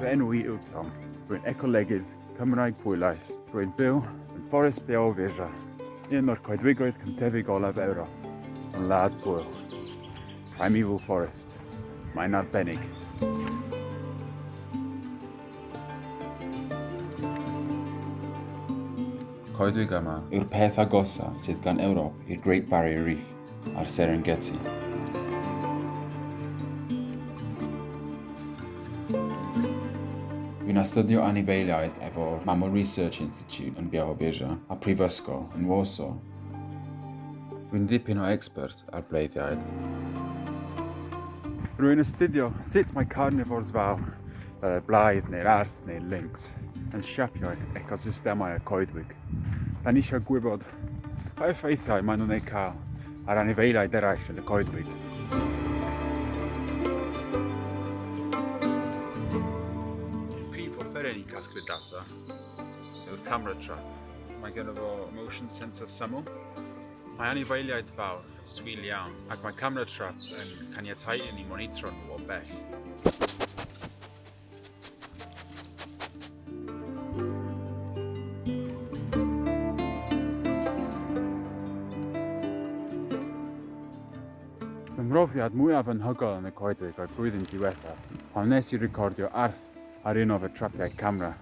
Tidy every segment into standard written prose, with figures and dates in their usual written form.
fy enw I yw Tom. Rwy'n ecolegydd Cymraeg Pwylaeth. Rwy'n byw yn Fforest Białowieża, un o'r coedwigoedd cyntefig olaf Ewrop, yn Wlad Pwyl. Primeval Forest. Mae'n arbennig. Coedwig yma yw'r peth agosaf sydd gan Ewrop i'r Great Barrier Reef a'r Serengeti. Dwi'n astudio anifeiliaid efo'r Mammal Research Institute yn Białowieża a Prifysgol yn Warsaw. Dwi'n dipyn o expert ar bleiddiaid. Rwy'n astudio sut mae carnivores fawr, fel y blaidd neu'r arth neu'r lynx, yn siapio'r ecosystemau y coedwig. Da ni eisiau gwybod pa effeithiau maen nhw'n ei cael ar anifeiliaid eraill yn y coedwig. Prif offeren i casglu data yw'r camera trap. Mae gen fo motion sensor syml. Mae anifeiliaid fawr yn swil iawn ac mae camera trap yn caniatáu i ni monitro nhw o bell. Fy mhrofiad mwyaf anhygoel yn y coedwig oedd blwyddyn diwethaf, pan nes I recordio arth ar un o fy trapiau camera.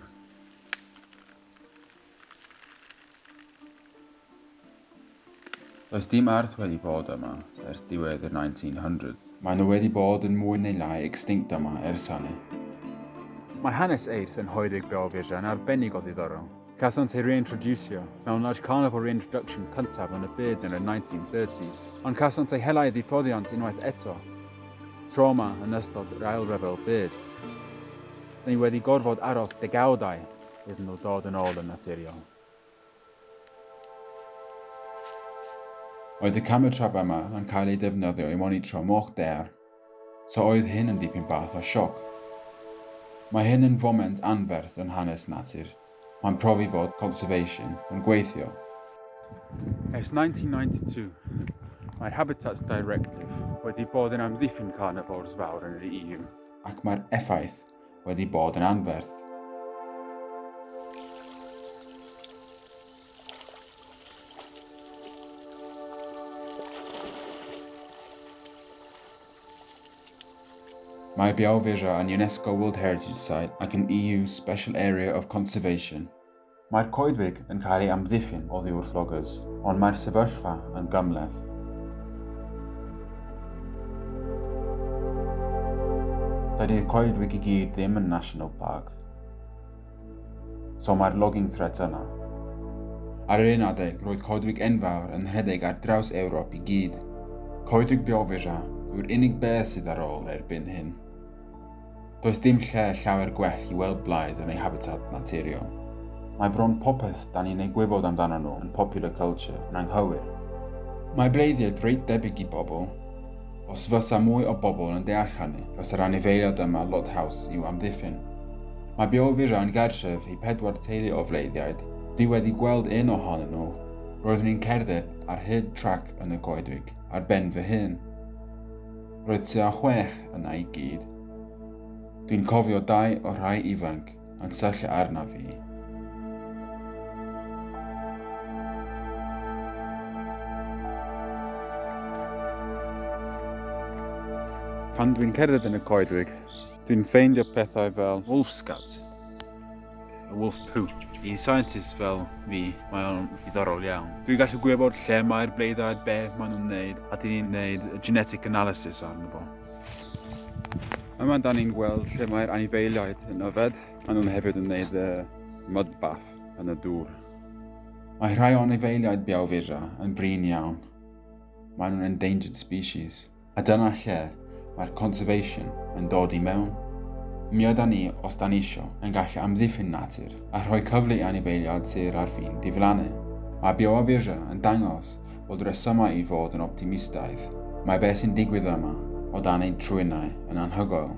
Does dim arth wedi bod yma ers diwedd yr 1900s. Maen nhw wedi bod yn mwy neu lai extinct yma ers hynny. Mae hanes eirth yn Hoedwig Białowieża yn arbennig o ddiddorol. Casant ei reintroducio mewn large carnivore reintroduction cyntaf yn y byd yn y 1930s, ond casant ei hela I ddiffoddiant unwaith eto, tro yma yn ystod yr ail ryfel byd. Ni wedi gorfod aros degawdau iddyn nhw dod yn ôl yn naturiol. Oedd y camera trap yma yn cael ei defnyddio I monitro moch der, so oedd hyn yn dipyn bach o sioc. Mae hyn yn foment anferth yn hanes natur. Mae'n profi fod conservation yn gweithio. Ers 1992, mae'r Habitats Directive wedi bod yn amddiffyn carnivores fawr yn yr EU. Ac mae'r effaith wedi bod yn anferth. Mae Białowieża yn UNESCO World Heritage Site ac yn EU Special Area of Conservation. Mae'r coedwig yn cael ei amddiffyn o ddiwrthloggers, ond mae'r sefyllfa yn gymleth. Dydy'r coedwig I gyd ddim yn National Park, so mae'r logging threat yna. Ar yr un adeg, roedd coedwig enfawr yn rhedeg ar draws Ewrop I gyd. Coedwig Białowieża yw'r unig beth sydd ar ôl erbyn hyn. Does dim lle llawer gwell I weld blaidd yn ei habitat naturiol. Mae bron popeth da ni'n ei gwybod amdano nhw yn popular culture yn anghywir. Mae bleiddiaid reit debyg I bobl. Os fysa mwy o bobl yn deall hynny, fysa'r anifeiliaid yma lot haws i'w amddiffyn. Mae Białowieża yn gartref I 4 teulu o fleiddiaid. Dwi wedi gweld un ohonyn nhw. Roeddwn i'n cerdded ar hyd trac yn y coedwig, ar ben fy hun. Roedd tua 6 yna I gyd. Dwi'n cofio 2 o rhai ifanc yn syllu arna fi. Pan dwi'n cerdded yn y coedwig, dwi'n ffeindio pethau fel wolf scat, y wolf poo. I scientists fel fi, mae o'n ddiddorol iawn. Dwi'n gallu gwybod lle mae'r bleiddiaid, be maen nhw'n wneud, a dyn ni'n gwneud genetic analysis arno fo. Yma da ni'n gweld lle mae'r anifeiliaid yn yfed, a nhw'n hefyd yn gwneud mud bath yn y dŵr. Mae rhai o anifeiliaid Białowieża yn brin iawn. Mae nhw'n endangered species, a dyna lle mae'r conservation yn dod I mewn. Mi yda ni, os da ni isio, yn gallu amddiffyn natur a rhoi cyfle I anifeiliaid sydd ar fin diflannu. Mae Białowieża yn dangos bod resymau I fod yn optimistaidd. Mae beth sy'n digwydd yma o dan ein trwynau yn anhygoel.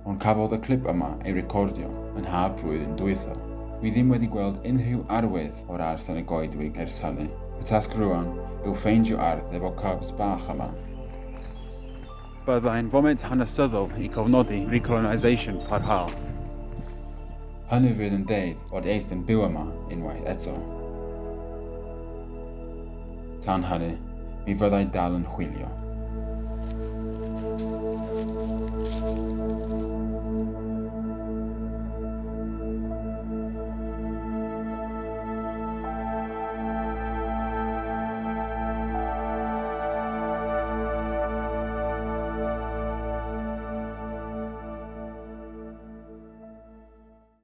Ond cafodd y clip yma ei recordio yn haf blwyddyn dwytho. Dwi ddim wedi gweld unrhyw arwydd o'r arth yn y goedwig ers hynny. Y tasg rwan yw ffeindio arth efo cubs bach yma. Byddai'n foment hanesyddol I cofnodi recolonisation parhaol. Hynny fydd yn deud fod eist yn byw yma unwaith eto. Tan hynny, mi fyddai dal yn chwilio.